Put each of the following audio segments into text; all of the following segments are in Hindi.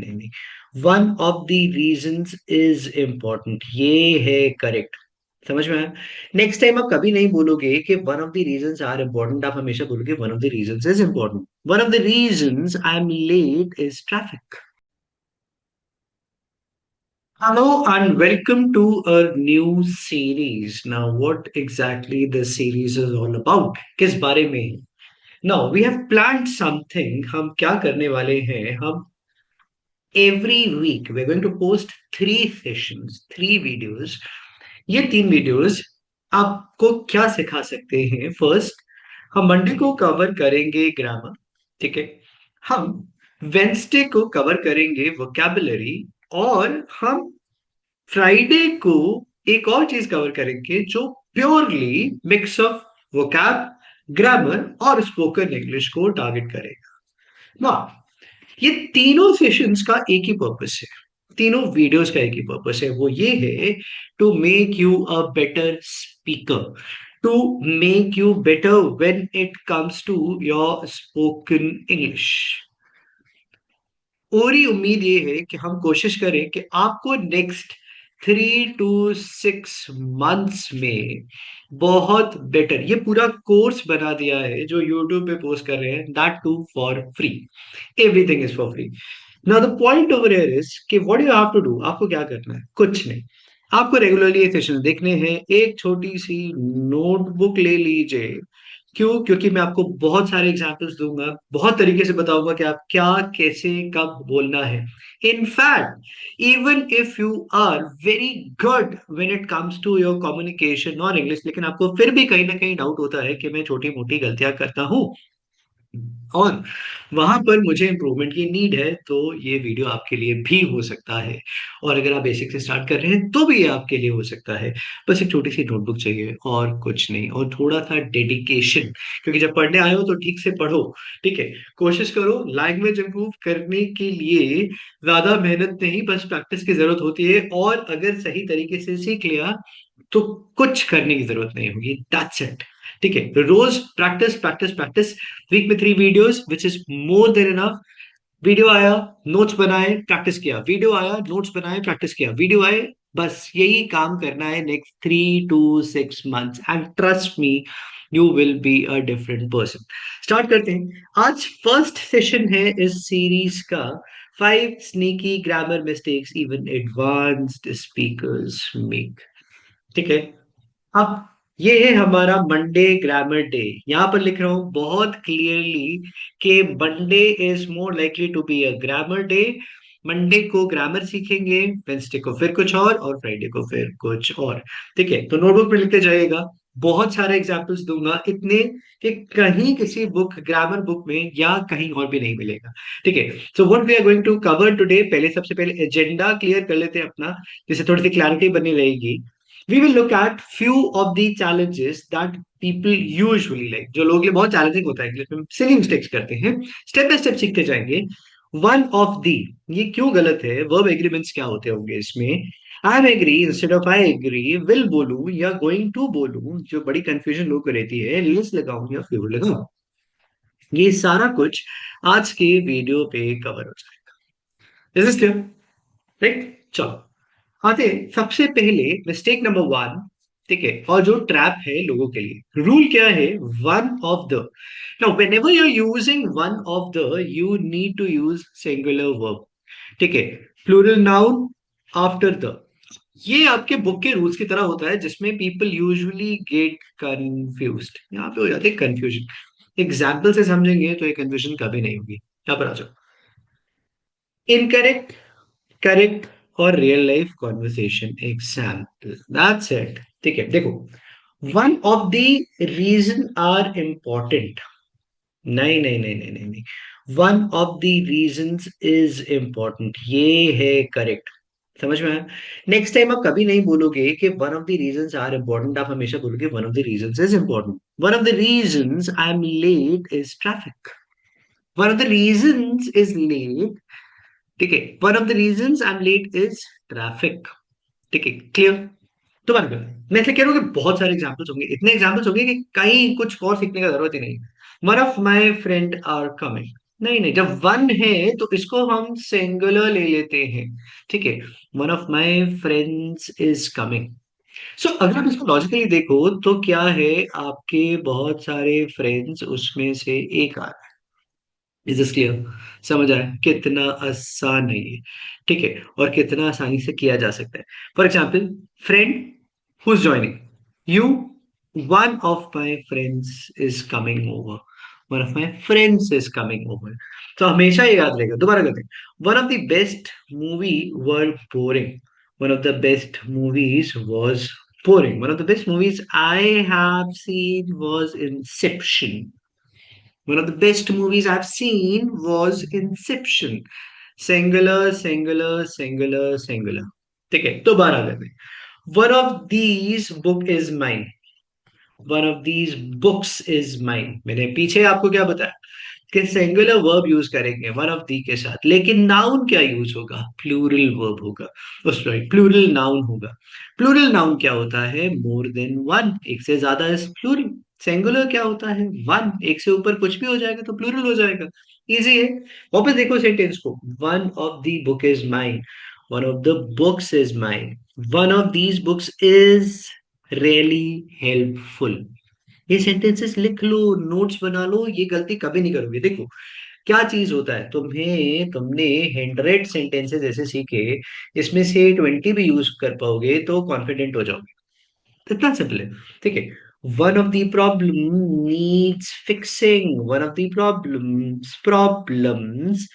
नहीं नहीं, one of the reasons is important, ये है करेक्ट। समझ में आया? नेक्स्ट टाइम आप कभी नहीं बोलोगे कि one of the reasons are important, आप हमेशा बोलोगे one of the reasons is important. One of the reasons I am late is traffic. Hello and welcome to a new series. Now, what exactly this series is all about? किस बारे में है? Now, we have planned something. हम क्या करने वाले हैं? हम every week we're going to post three sessions, three videos. ये तीन वीडियोस आपको क्या सिखा सकते हैं? फर्स्ट, हम मंडे को कवर करेंगे ग्रामर, ठीक है। हम वेंसडे को कवर करेंगे वोकैबुलरी, और हम फ्राइडे को एक और चीज कवर करेंगे जो purely mix of vocab, grammar और स्पोकन इंग्लिश को टारगेट करेगा ना। ये तीनों सेशंस का एक ही पर्पस है, तीनों वीडियोस का एक ही पर्पस है, वो ये है to make you a better speaker, to make you better when it comes to your spoken English. और ही उम्मीद ये है कि हम कोशिश करें कि आपको नेक्स्ट 3 to 6 months में बहुत बेटर, ये पूरा कोर्स बना दिया है जो यूट्यूब पे पोस्ट कर रहे हैं, that too for free. Everything is for free. Now the point over here is कि what you have to do, आपको क्या करना है? कुछ नहीं, आपको रेगुलरली ये सेशन देखने हैं। एक छोटी सी नोटबुक ले लीजिए। क्यों? क्योंकि मैं आपको बहुत सारे एग्जाम्पल्स दूंगा, बहुत तरीके से बताऊंगा कि आप क्या, कैसे, कब बोलना है। In fact even if you are very good when it comes to your communication और इंग्लिश, लेकिन आपको फिर भी कहीं ना कहीं डाउट होता है कि मैं छोटी मोटी गलतियां करता हूँ और वहां पर मुझे इंप्रूवमेंट की नीड है, तो ये वीडियो आपके लिए भी हो सकता है। और अगर आप बेसिक से स्टार्ट कर रहे हैं तो भी ये आपके लिए हो सकता है। बस एक छोटी सी नोटबुक चाहिए और कुछ नहीं, और थोड़ा सा डेडिकेशन, क्योंकि जब पढ़ने आए हो तो ठीक से पढ़ो, ठीक है। कोशिश करो लैंग्वेज इंप्रूव करने के लिए, ज्यादा मेहनत नहीं, बस प्रैक्टिस की जरूरत होती है, और अगर सही तरीके से सीख लिया तो कुछ करने की जरूरत नहीं होगी, दैट्स इट। ठीक है, तो रोज प्रैक्टिस प्रैक्टिस प्रैक्टिस। वीक में 3 videos which is more than enough. Video आया, नोट्स बनाए, प्रैक्टिस किया, वीडियो आया, नोट्स बनाए, प्रैक्टिस किया, वीडियो आए, बस यही काम करना है next 3 to 6 months, and trust me, you will be a different person. Start करते हैं। आज फर्स्ट सेशन है इस सीरीज का, 5 sneaky grammar mistakes even advanced speakers make। ठीक है, अब ये है हमारा मंडे ग्रामर डे। यहां पर लिख रहा हूं बहुत क्लियरली कि Monday is more likely to be a grammar day. Monday को ग्रामर सीखेंगे, वेंसडे को फिर कुछ और फ्राइडे को फिर कुछ और। ठीक है, तो नोटबुक पे लिखते जाइएगा। बहुत सारे एग्जाम्पल्स दूंगा, इतने कि कहीं किसी बुक, ग्रामर बुक में या कहीं और भी नहीं मिलेगा। ठीक है, so what we are going to cover today, पहले सबसे पहले एजेंडा क्लियर कर लेते हैं अपना, जिससे थोड़ी सी क्लैरिटी बनी रहेगी। We will look at few of the challenges that people usually like, जो लोग के लिए बहुत चैलेंजिंग होता है इंग्लिश में, सिली मिस्टेक्स करते हैं। स्टेप बाय स्टेप सीखते जाएंगे। वन ऑफ दी, ये क्यों गलत है, वर्ब एग्रीमेंट्स क्या होते होंगे इसमें, I am agree instead of I agree, will बोलूं या गोइंग टू बोलूं, जो बड़ी कंफ्यूजन लोग को रहती है, लेस लगाऊं या फ्यूर लगाऊं, ये सारा कुछ आज के वीडियो पे कवर हो जाएगा। Is clear? राइट, चलो आते हैं। सबसे पहले मिस्टेक नंबर 1, ठीक है, और जो ट्रैप है लोगों के लिए, रूल क्या है? One of the. Now whenever you are using one of the, you need to use singular verb, ठीक है, प्लूरल नाउन आफ्टर द। ये आपके बुक के रूल्स की तरह होता है, जिसमें पीपल यूजुअली गेट कंफ्यूज्ड, यहाँ पे हो जाते हैं कंफ्यूजन। एग्जाम्पल से समझेंगे तो ये कंफ्यूजन कभी नहीं होगी। यहाँ पर आ जाओ। इनकरेक्ट, करेक्ट और real life conversation example, that's it. ठीक है, देखो, one of the reason are important, नहीं नहीं नहीं नहीं नहीं नहीं, one of the reasons is important, ये है करेक्ट। समझ में आया? नेक्स्ट टाइम आप कभी नहीं बोलोगे कि one of the reasons are important, आप हमेशा बोलोगे one of the reasons is important. One of the reasons I am late is traffic. One of the reasons is late, ठीक है, one of the reasons I am late is traffic. ठीक है, क्लियर? दोबारा कर, मैं इसलिए कह रहा हूँ कि बहुत सारे एग्जाम्पल्स होंगे, इतने एग्जाम्पल्स होंगे कि कहीं कुछ और सीखने का जरूरत ही नहीं। One of my friend are coming, नहीं नहीं, जब वन है तो इसको हम सिंगुलर ले लेते हैं। ठीक है, one of my friends is coming. So अगर आप इसको लॉजिकली देखो तो क्या है, आपके बहुत सारे फ्रेंड्स उसमें से एक आ रहा है। Is this clear? समझ आया कितना आसान है ये? ठीक है, और कितना आसानी से किया जा सकता है। For example, friend who is joining you, one of my friends is coming over, one of my friends is coming over. तो हमेशा ये याद रहेगा। दोबारा करते हैं। One of the best movie were boring, one of the best movies was boring. One of the best movies I have seen was Inception. One of the best movies I've seen was Inception. Singular, singular, singular, singular. ठीक है, दोबारा करते हैं। One of these book is mine. One of these books is mine. मैंने पीछे आपको क्या बताया कि सिंगुलर वर्ब यूज करेंगे वन ऑफ दी के साथ, लेकिन नाउन क्या यूज होगा? प्लूरल वर्ब होगा। सॉरी, प्लूरल नाउन होगा। प्लूरल नाउन क्या होता है? मोर देन वन, एक से ज्यादा इज प्लूरल। सिंगुलर क्या होता है? वन, एक से ऊपर कुछ भी हो जाएगा तो प्लूरल हो जाएगा। इजी है। वापस देखो सेंटेंस को। One of the book is mine, one of the books is mine, one of these books is really helpful. ये सेंटेंसेस लिख लो, नोट्स बना लो, ये गलती कभी नहीं करोगे। देखो क्या चीज होता है, तुमने 100 सेंटेंसेस ऐसे सीखे, इसमें से 20 भी यूज कर पाओगे तो कॉन्फिडेंट हो जाओगे। इतना सिंपल है। ठीक है, one of the problem needs fixing, one of the problems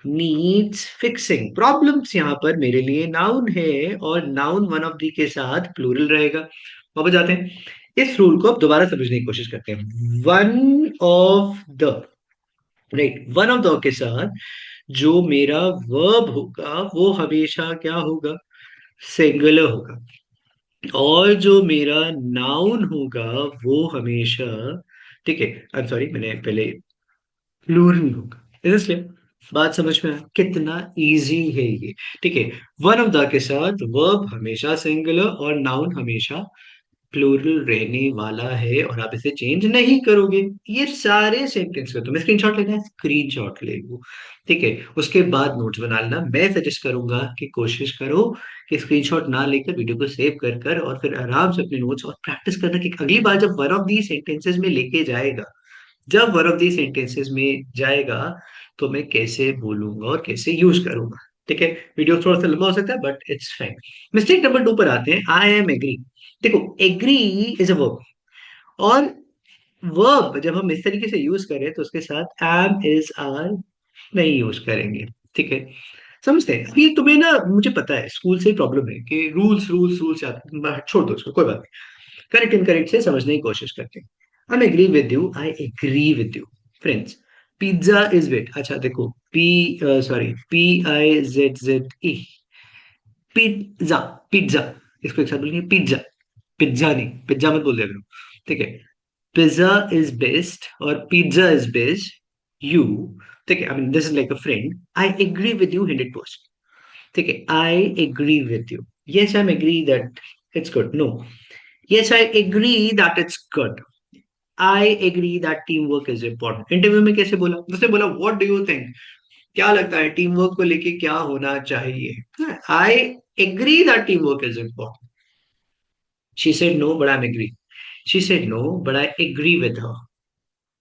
needs fixing. Problems यहाँ पर मेरे लिए नाउन है, और नाउन वन ऑफ द के साथ प्लूरल रहेगा। वापस जाते हैं, इस रूल को अब दोबारा समझने की कोशिश करते हैं। One of the, right, one of the के साथ जो मेरा वर्ब होगा वो हमेशा क्या होगा? सिंगुलर होगा। और जो मेरा नाउन होगा वो हमेशा, ठीक है, आई एम सॉरी, मैंने पहले प्लूरल होगा। इसलिए बात समझ में आया कितना इजी है ये? ठीक है, वन ऑफ द के साथ वर्ब हमेशा सिंगुलर और नाउन हमेशा प्लूरल रहने वाला है, और आप इसे चेंज नहीं करोगे। ये सारे सेंटेंस का तुम्हें स्क्रीनशॉट लेना है, स्क्रीनशॉट ले लो। ठीक है, उसके बाद नोट्स बना लेना। मैं सजेस्ट करूंगा कि कोशिश करो कि स्क्रीनशॉट ना लेकर वीडियो को सेव कर कर और फिर आराम से अपने नोट्स और प्रैक्टिस करना, कि अगली बार जब वन ऑफ दी सेंटेंसेस में लेके जाएगा, जब वन ऑफ दी सेंटेंसेस में जाएगा, तो मैं कैसे बोलूंगा और कैसे यूज करूंगा। ठीक है, वीडियो थोड़ा सा लंबा हो सकता है but it's fine. Mistake number 2 पर आते हैं, आई एम एग्री। देखो, एग्री इज अ वर्ब, और वर्ब जब हम इस तरीके से यूज करें तो उसके साथ एम इज आर नहीं यूज करेंगे। ठीक है, समझते हैं? अभी तुम्हें ना, मुझे पता है स्कूल से ही प्रॉब्लम है कि रूल्स रूल्स रूल्स छोड़ दो उसको, कोई बात नहीं। करेक्ट इनकरेक्ट से समझने की कोशिश करते हैं। I agree with you, I agree with you friends. Pizza is wet. अच्छा देखो, P, sorry, PIZZE, pizza, pizza, इसको एक साथ बोलेंगे पिज्जा। पिज्जा नहीं, पिज्जा मत बोल दिया करो। ठीक है, पिज्जा इज बेस्ट और पिज्जा इज बेस्ट, यू, ठीक है, I mean this is like a friend, I agree with you 100%। ठीक है, I agree with you, yes I am agree that it's good, no, yes I agree that it's good, I agree that team work is important. Interview में कैसे बोला? उसने बोला व्हाट डू यू थिंक, क्या लगता है टीम वर्क को लेके क्या होना चाहिए? I agree that team work is important. She said no but I am agree, she said no but I agree with her.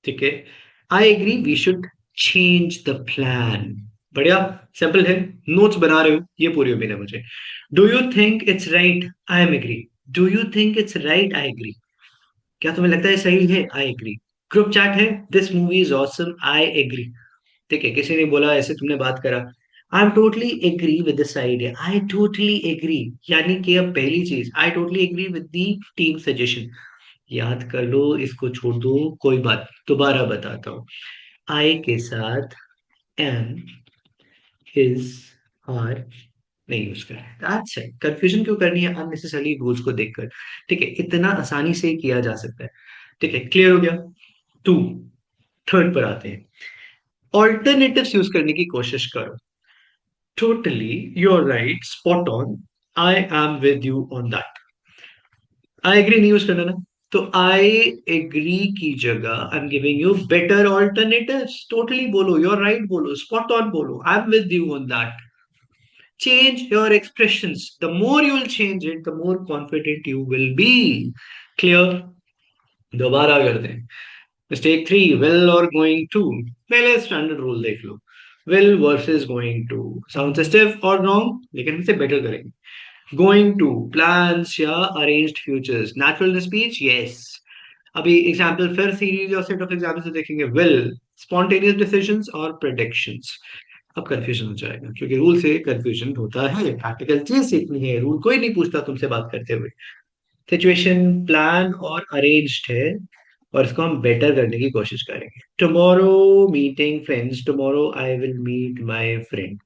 ठीक है, I agree we should change the plan. बढ़िया, सिंपल है। नोट्स बना रहे हो, ये पूरी उम्मीद है मुझे। Do you think it's right? I am agree. Do you think it's right? I agree. क्या तुम्हें लगता है सही है? I agree. ग्रुप चैट है, this movie is awesome, I agree. ठीक है, किसी ने बोला, ऐसे तुमने बात करा, I am totally agree with this idea, I totally agree. यानी कि अब पहली चीज, I totally agree with the team suggestion. याद कर लो, इसको छोड़ दो, कोई बात, दोबारा बताता हूँ। आई के साथ एम, हिज, आर नहीं यूज करें। अच्छा, कंफ्यूजन क्यों करनी है अननेसेसरी रूल्स को देखकर? ठीक है, इतना आसानी से किया जा सकता है। ठीक है, क्लियर हो गया? टू, थर्ड पर आते हैं। ऑल्टरनेटिव्स यूज करने की कोशिश करो। Totally, you are right, spot on, I am with you on that. I agree नहीं यूज करना ना, तो आई एग्री की जगह I am giving you better alternatives. Totally बोलो, योर राइट बोलो, स्पॉट ऑन बोलो, I am with you on that. Change your expressions. The more you will change it, the more confident you will be. Clear? दोबारा करते हैं। मिस्टेक थ्री, will और going to। पहले स्टैंडर्ड रूल देख लो। will versus going to sounds stiff और wrong, लेकिन हम इसे बेटर करेंगे। going to plans या arranged futures, natural speech, yes। अभी एग्जाम्पल फिर सीरीज और सेट ऑफ एग्जाम्पल से देखेंगे। will spontaneous decisions और predictions। अब कंफ्यूजन हो जाएगा, क्योंकि रूल से कंफ्यूजन होता है। प्रैक्टिकल चीज सीखनी है, रूल कोई नहीं पूछता तुमसे बात करते हुए। सिचुएशन प्लान और अरेंज्ड है, और इसको हम बेटर करने की कोशिश करेंगे। Tomorrow meeting friends, tomorrow I will meet my friend.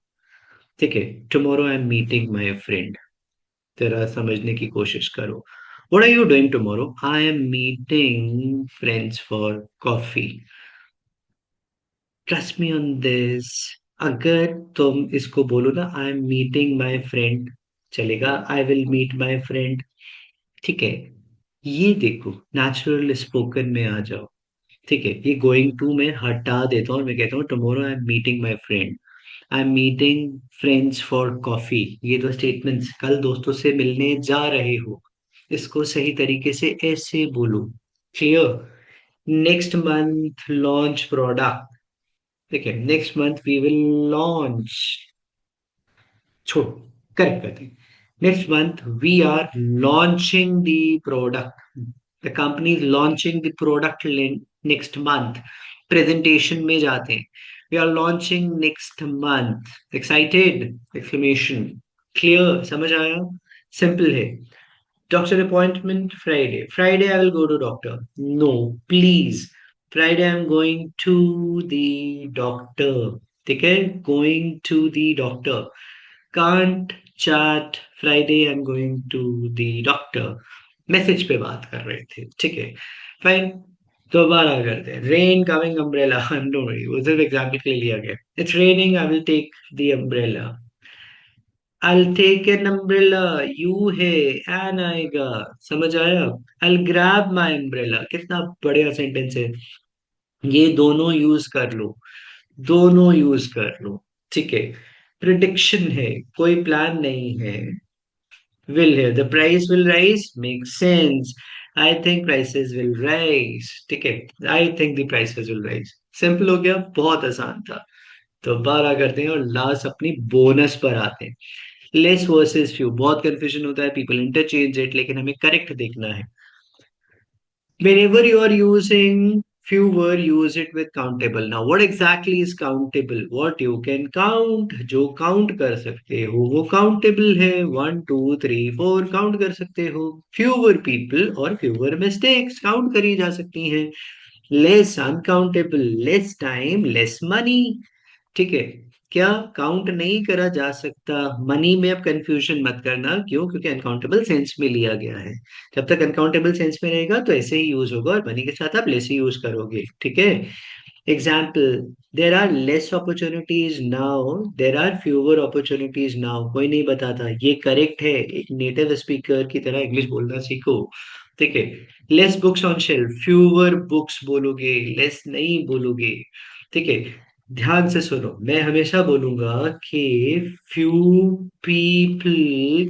ठीक है, tomorrow I am meeting my friend. जरा समझने की कोशिश करो। What are you doing tomorrow? I am meeting friends for coffee. Trust me on this. अगर तुम इसको बोलो ना, I am meeting my friend, चलेगा। I will meet my friend, ठीक है। ये देखो, नेचुरल स्पोकन में आ जाओ। ठीक है, ये गोइंग टू मैं हटा देता हूँ और मैं कहता हूँ tomorrow I am meeting my friend. I am meeting friends for coffee. ये दो स्टेटमेंट्स, कल दोस्तों से मिलने जा रहे हो, इसको सही तरीके से ऐसे बोलो। Clear? Next month launch product. ठीक है, next month we will launch, छोड़, करेक्ट करते हैं। Next month we are launching the product. The company is launching the product next month. Presentation में जाते हैं, वी आर लॉन्चिंग नेक्स्ट मंथ। Excited exclamation. क्लियर? समझ आया? सिंपल है। Doctor appointment Friday. Friday I will go to doctor. No, please. Friday I'm going to the doctor. ठीक है? Going to the doctor. Can't chat. Friday I'm going to the doctor. Message पे बात कर रहे थे, ठीक है। फाइन, दोबारा करते हैं। Rain coming umbrella, don't worry, वो सिर्फ एग्जाम्पल के लिए लिया गया। It's raining, I will take the umbrella. I'll take an umbrella, U है, एन आएगा। समझ आया? I'll grab my umbrella, कितना बढ़िया सेंटेंस है। ये दोनों यूज कर लो, दोनों यूज कर लो। ठीक है, प्रिडिक्शन है, कोई प्लान नहीं है। विल है, the price will rise, make sense. I think prices will rise. ठीक है, I think the prices will rise. Simple हो गया, बहुत आसान था। तो बारह करते हैं और लास्ट अपनी बोनस पर आते हैं। लेस वर्सेस फ्यू, बहुत कंफ्यूजन होता है, पीपल इंटरचेंज इट, लेकिन हमें करेक्ट देखना है। Whenever you are using fewer, use it with countable. Now, what exactly is countable? What you can count, जो count कर सकते हो वो countable है। 1 2 3 4 count कर सकते हो। Fewer people और fewer mistakes count करी जा सकती हैं। Less uncountable, less time, less money। ठीक है, क्या काउंट नहीं करा जा सकता? मनी में अब कंफ्यूजन मत करना, क्यों? क्योंकि अनकाउंटेबल सेंस में लिया गया है। जब तक अनकाउंटेबल सेंस में रहेगा तो ऐसे ही यूज होगा, और मनी के साथ आप लेस ही यूज करोगे। ठीक है। Example, there are less opportunities now, there are fewer opportunities now. कोई नहीं बताता, ये करेक्ट है। एक नेटिव स्पीकर की तरह इंग्लिश बोलना सीखो। ठीक है, less books on shelf, fewer books बोलोगे, लेस नहीं बोलोगे। ठीक है, ध्यान से सुनो, मैं हमेशा बोलूंगा कि few people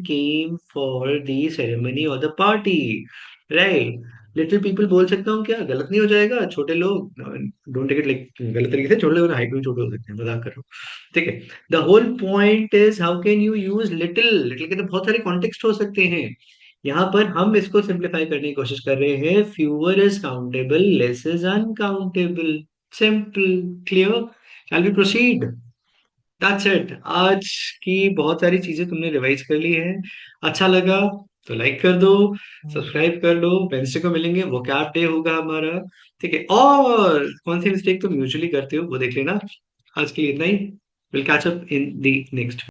came for the ceremony और the party, right. Little people बोल सकता हूँ क्या? गलत नहीं हो जाएगा? छोटे लोग, डोंट टेक इट लाइक गलत तरीके से। छोटे लोग हाइट में छोटे हो सकते हैं, मजाक कर रहा हूँ। ठीक है, the whole point is how can you use little. Little के तो बहुत सारे कॉन्टेक्स्ट हो सकते हैं। यहाँ पर हम इसको सिंप्लीफाई करने की कोशिश कर रहे हैं। Fewer is countable, less is uncountable. Simple. Clear? Shall we proceed? That's it. आज की बहुत सारी चीजें तुमने रिवाइज कर ली है। अच्छा लगा तो लाइक कर दो, सब्सक्राइब कर लो। वेंसडे को मिलेंगे, वो कैप डे होगा हमारा। ठीक है, और कौन सी मिस्टेक तुम यूजुअली करते हो वो देख लेना। आज के लिए इतना ही। Will catch up in the next